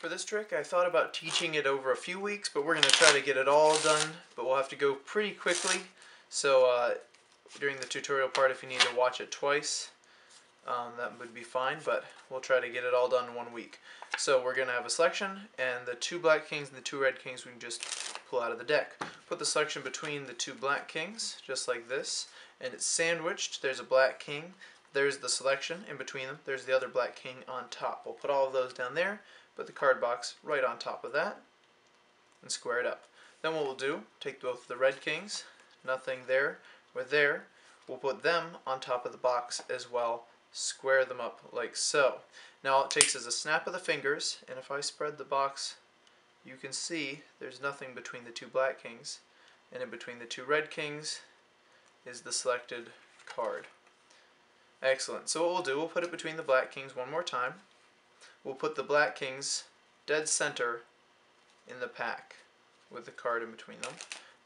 For this trick, I thought about teaching it over a few weeks, but we're going to try to get it all done, but we'll have to go pretty quickly. So during the tutorial part, if you need to watch it twice, that would be fine, but we'll try to get it all done in 1 week. So we're going to have a selection, and the 2 black kings and the 2 red kings we can just pull out of the deck. Put the selection between the 2 black kings, just like this, and it's sandwiched. There's a black king, there's the selection in between them, there's the other black king on top. We'll put all of those down there, put the card box right on top of that, and square it up. Then what we'll do, take both the red kings, nothing there or there, we'll put them on top of the box as well, square them up like so. Now all it takes is a snap of the fingers, and if I spread the box, you can see there's nothing between the 2 black kings, and in between the 2 red kings is the selected card. Excellent. So what we'll do, we'll put it between the black kings one more time. We'll put the black kings dead center in the pack with the card in between them.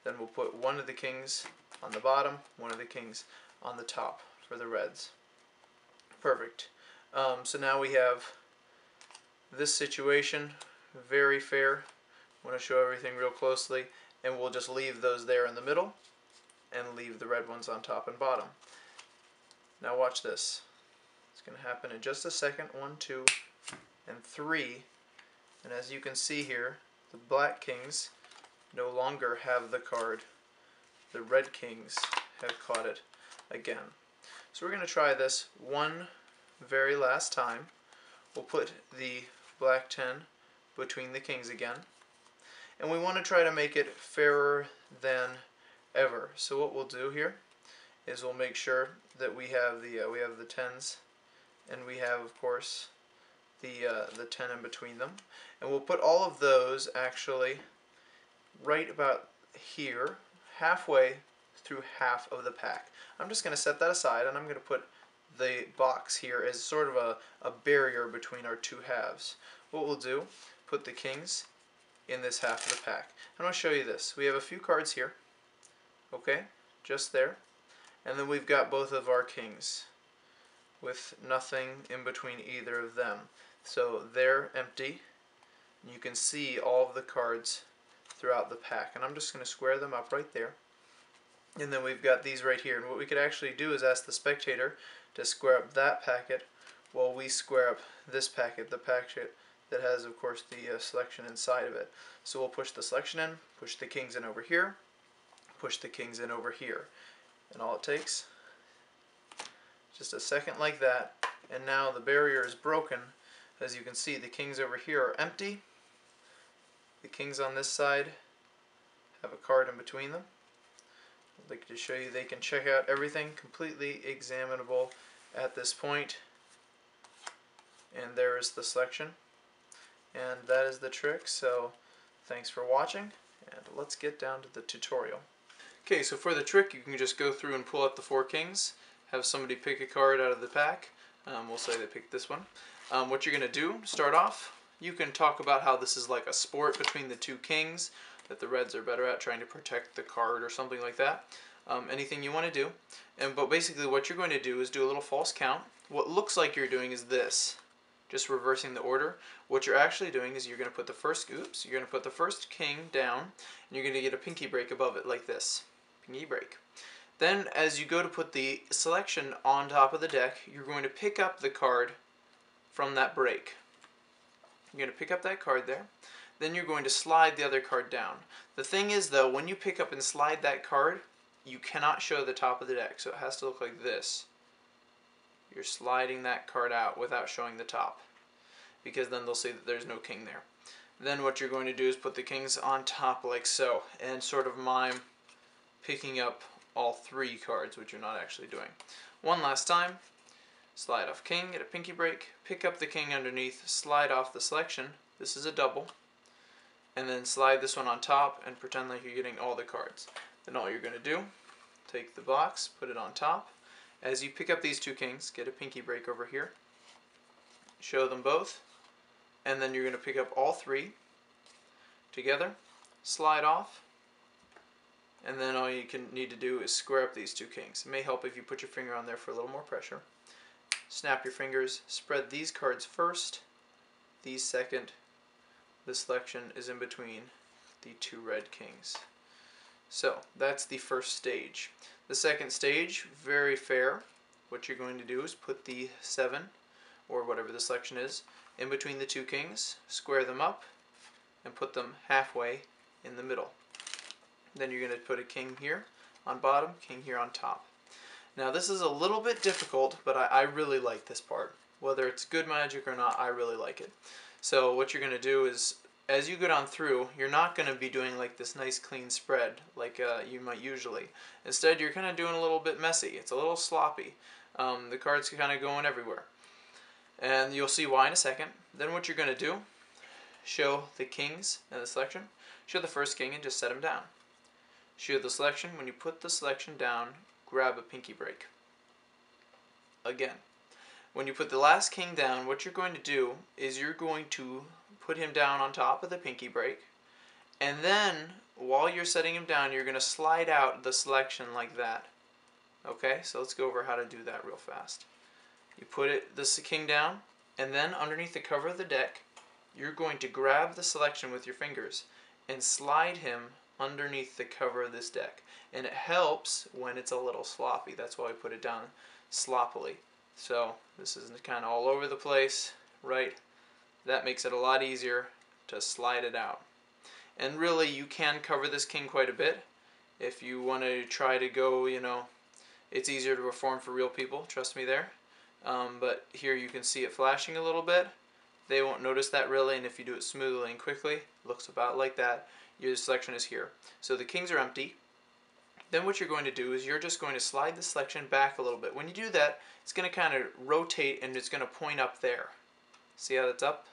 Then we'll put one of the kings on the bottom, one of the kings on the top for the reds. Perfect. So now we have this situation, very fair. I want to show everything real closely, and we'll just leave those there in the middle and leave the red ones on top and bottom. Now watch this. It's going to happen in just a second. 1, 2, and 3. And as you can see here, the black kings no longer have the card. The red kings have caught it again. So we're going to try this one very last time. We'll put the black 10 between the kings again. And we want to try to make it fairer than ever. So what we'll do here is we'll make sure that we have the 10s, and we have, of course, the 10 in between them, and we'll put all of those actually right about here, halfway through half of the pack. I'm just going to set that aside, and I'm going to put the box here as sort of a barrier between our 2 halves. What we'll do, put the kings in this half of the pack. I'm going to show you this. We have a few cards here, okay, just there, and then we've got both of our kings with nothing in between either of them. So they're empty. You can see all of the cards throughout the pack, and I'm just going to square them up right there. And then we've got these right here, and what we could actually do is ask the spectator to square up that packet while we square up this packet, the packet that has, of course, the selection inside of it. So we'll push the selection in, push the kings in over here, push the kings in over here, and all it takes just a second like that, and now the barrier is broken. As you can see, the kings over here are empty. The kings on this side have a card in between them. I'd like to show you they can check out everything, completely examinable at this point. And there is the selection. And that is the trick. So thanks for watching, and let's get down to the tutorial. Okay, so for the trick, you can just go through and pull out the 4 kings, have somebody pick a card out of the pack. We'll say they picked this one. What you're going to do, start off, you can talk about how this is like a sport between the 2 kings, that the reds are better at trying to protect the card or something like that. Anything you want to do. But basically what you're going to do is do a little false count. What looks like you're doing is this, just reversing the order. What you're actually doing is you're going to put the first king down, and you're going to get a pinky break above it like this. Pinky break. Then as you go to put the selection on top of the deck, you're going to pick up the card from that break. You're going to pick up that card there. Then you're going to slide the other card down. The thing is, though, when you pick up and slide that card, you cannot show the top of the deck, so it has to look like this. You're sliding that card out without showing the top, because then they'll see that there's no king there. Then what you're going to do is put the kings on top like so, and sort of mime picking up all 3 cards, which you're not actually doing. One last time. Slide off king, get a pinky break, pick up the king underneath, slide off the selection. This is a double. And then slide this one on top and pretend like you're getting all the cards. Then all you're going to do, take the box, put it on top. As you pick up these 2 kings, get a pinky break over here, show them both, and then you're going to pick up all 3 together, slide off, and then all you need to do is square up these 2 kings. It may help if you put your finger on there for a little more pressure. Snap your fingers, spread these cards first, these second, the selection is in between the two red kings. So that's the first stage. The second stage, very fair. What you're going to do is put the 7, or whatever the selection is, in between the two kings, square them up, and put them halfway in the middle. Then you're going to put a king here on bottom, king here on top. Now this is a little bit difficult, but I really like this part. Whether it's good magic or not, I really like it. So what you're going to do is, as you go down through, you're not going to be doing like this nice clean spread like you might usually. Instead, you're kind of doing a little bit messy. It's a little sloppy. The cards are kind of going everywhere. And you'll see why in a second. Then what you're going to do, show the kings in the selection. Show the first king and just set him down. Show the selection. When you put the selection down, grab a pinky break. Again. When you put the last king down, what you're going to do is you're going to put him down on top of the pinky break. And then, while you're setting him down, you're going to slide out the selection like that. Okay, so let's go over how to do that real fast. You put this king down, and then underneath the cover of the deck, you're going to grab the selection with your fingers and slide him underneath the cover of this deck. And it helps when it's a little sloppy. That's why I put it down sloppily. So this is kind of all over the place, right? That makes it a lot easier to slide it out. And really, you can cover this king quite a bit. If you want to try to go, it's easier to perform for real people, trust me there. But here you can see it flashing a little bit. They won't notice that really, and if you do it smoothly and quickly, it looks about like that. Your selection is here. So the kings are empty. Then what you're going to do is you're just going to slide the selection back a little bit. When you do that, it's going to kind of rotate and it's going to point up there. See how that's up?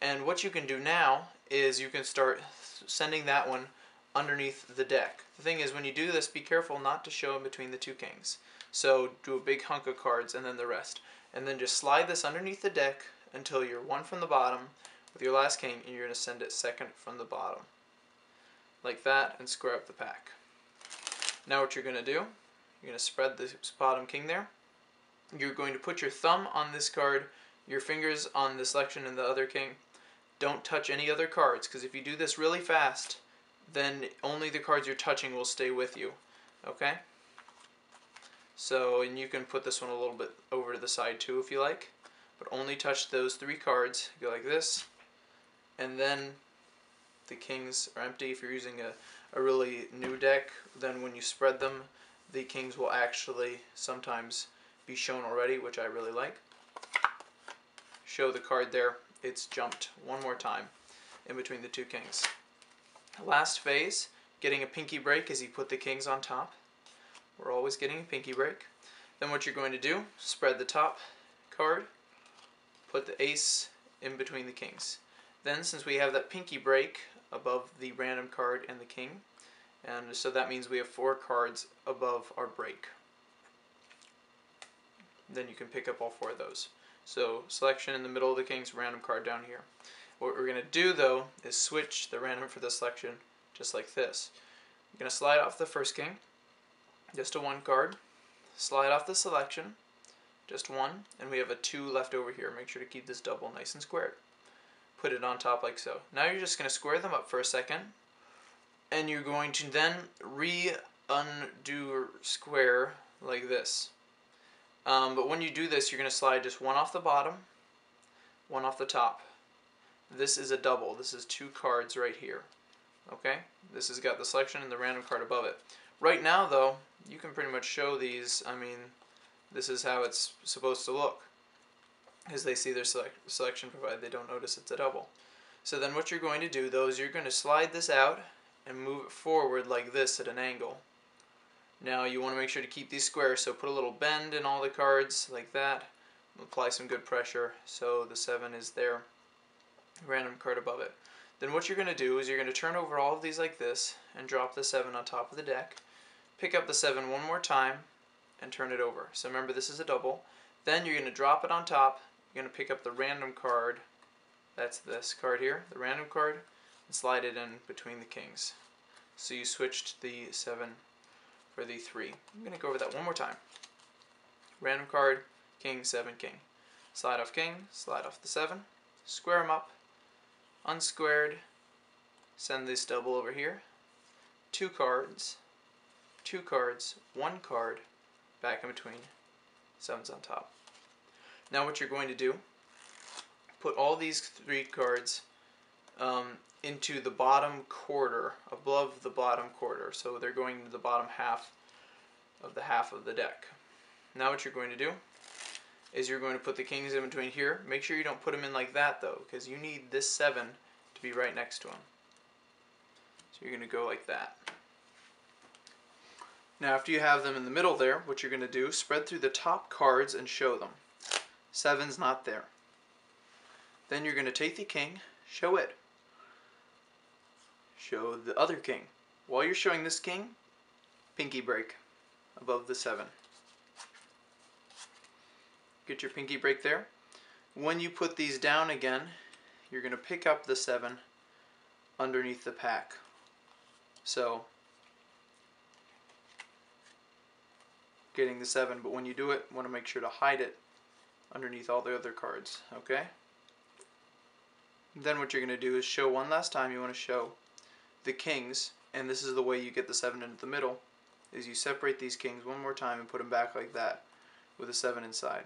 And what you can do now is you can start sending that one underneath the deck. The thing is, when you do this, be careful not to show in between the two kings. So do a big hunk of cards and then the rest. And then just slide this underneath the deck until you're one from the bottom with your last king, and you're going to send it second from the bottom. Like that, and square up the pack. Now what you're going to do, you're going to spread the bottom king there. You're going to put your thumb on this card, your fingers on the selection and the other king. Don't touch any other cards, because if you do this really fast, then only the cards you're touching will stay with you. Okay? So, and you can put this one a little bit over to the side too if you like, but only touch those 3 cards. Go like this, and then the kings are empty. If you're using a really new deck, then when you spread them, the kings will actually sometimes be shown already, which I really like. Show the card there. It's jumped one more time in between the 2 kings. Last phase, getting a pinky break as you put the kings on top. We're always getting a pinky break. Then what you're going to do, spread the top card, put the ace in between the kings. Then, since we have that pinky break above the random card and the king, and so that means we have 4 cards above our break. Then you can pick up all 4 of those. So selection in the middle of the kings, random card down here. What we're going to do though is switch the random for the selection just like this. You're going to slide off the first king, just a 1 card. Slide off the selection, just 1, and we have a 2 left over here. Make sure to keep this double nice and squared. Put it on top like so. Now you're just going to square them up for a second, and you're going to then undo or square like this. But when you do this, you're going to slide just 1 off the bottom, 1 off the top. This is a double. This is 2 cards right here. Okay? This has got the selection and the random card above it. Right now, though, you can pretty much show these. I mean, this is how it's supposed to look, as they see their selection provided they don't notice it's a double. So then what you're going to do, though, is you're going to slide this out and move it forward like this at an angle. Now you want to make sure to keep these squares, so put a little bend in all the cards like that. Apply some good pressure so the 7 is there, random card above it. Then what you're going to do is you're going to turn over all of these like this and drop the 7 on top of the deck. Pick up the 7 one more time and turn it over. So remember, this is a double. Then you're going to drop it on top. You're going to pick up the random card. That's this card here, the random card, and slide it in between the kings. So you switched the 7 for the 3. I'm going to go over that one more time. Random card, king, 7, king. Slide off king, slide off the 7, square them up, unsquared, send this double over here, 2 cards, 2 cards, 1 card, back in between, 7s on top. Now what you're going to do, put all these 3 cards into the bottom quarter, above the bottom quarter, so they're going to the bottom half of the deck. Now what you're going to do is you're going to put the kings in between here. Make sure you don't put them in like that though, because you need this 7 to be right next to them. So you're going to go like that. Now after you have them in the middle there, what you're going to do, spread through the top cards and show them. 7's not there. Then you're going to take the king, show it. Show the other king. While you're showing this king, pinky break above the 7. Get your pinky break there. When you put these down again, you're going to pick up the 7 underneath the pack. So, getting the 7, but when you do it, you want to make sure to hide it underneath all the other cards, okay? Then what you're going to do is show one last time. You want to show the kings, and this is the way you get the 7 into the middle, is you separate these kings one more time and put them back like that with a 7 inside.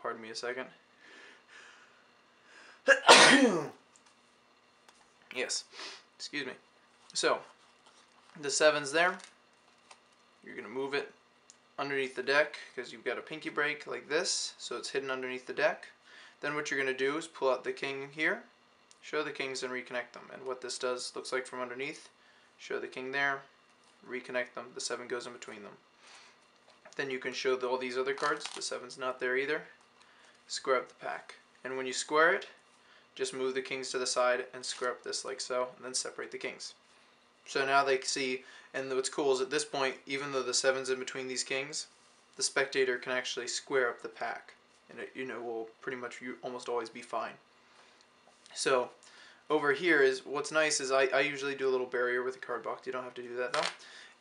Pardon me a second. Yes, excuse me. So, the 7's there. You're going to move it underneath the deck because you've got a pinky break like this, so it's hidden underneath the deck. Then what you're going to do is pull out the king here, show the kings and reconnect them. And what this does, looks like from underneath, show the king there, reconnect them, the 7 goes in between them. Then you can show all these other cards, the 7's not there either, square up the pack. And when you square it, just move the kings to the side and square up this like so, and then separate the kings. So now they see, and what's cool is at this point, even though the 7's in between these kings, the spectator can actually square up the pack. And it, will pretty much almost always be fine. So over here is, what's nice is I usually do a little barrier with a card box. You don't have to do that though.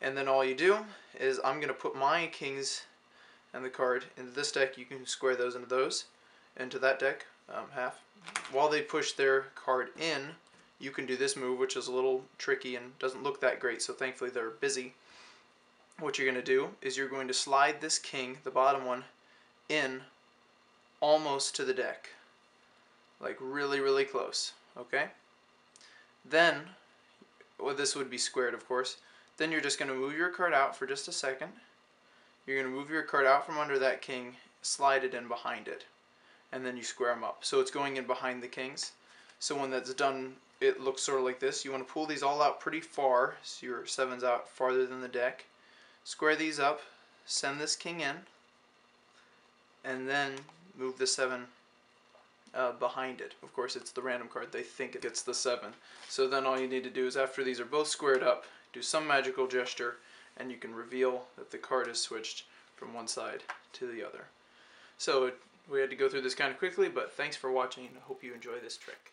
And then all you do is I'm going to put my kings and the card into this deck. You can square those into that deck, half. While they push their card in, you can do this move, which is a little tricky and doesn't look that great, so thankfully they're busy. What you're going to do is you're going to slide this king, the bottom one, in almost to the deck. Like really, really close. Okay? Then, well, this would be squared, of course. Then you're just going to move your card out for just a second. You're going to move your card out from under that king, slide it in behind it, and then you square them up. So it's going in behind the kings. So when that's done, it looks sort of like this. You want to pull these all out pretty far, so your 7's out farther than the deck. Square these up, send this king in, and then move the 7 behind it. Of course, it's the random card. They think it gets the 7. So then all you need to do is, after these are both squared up, do some magical gesture, and you can reveal that the card is switched from one side to the other. So we had to go through this kind of quickly, but thanks for watching. I hope you enjoy this trick.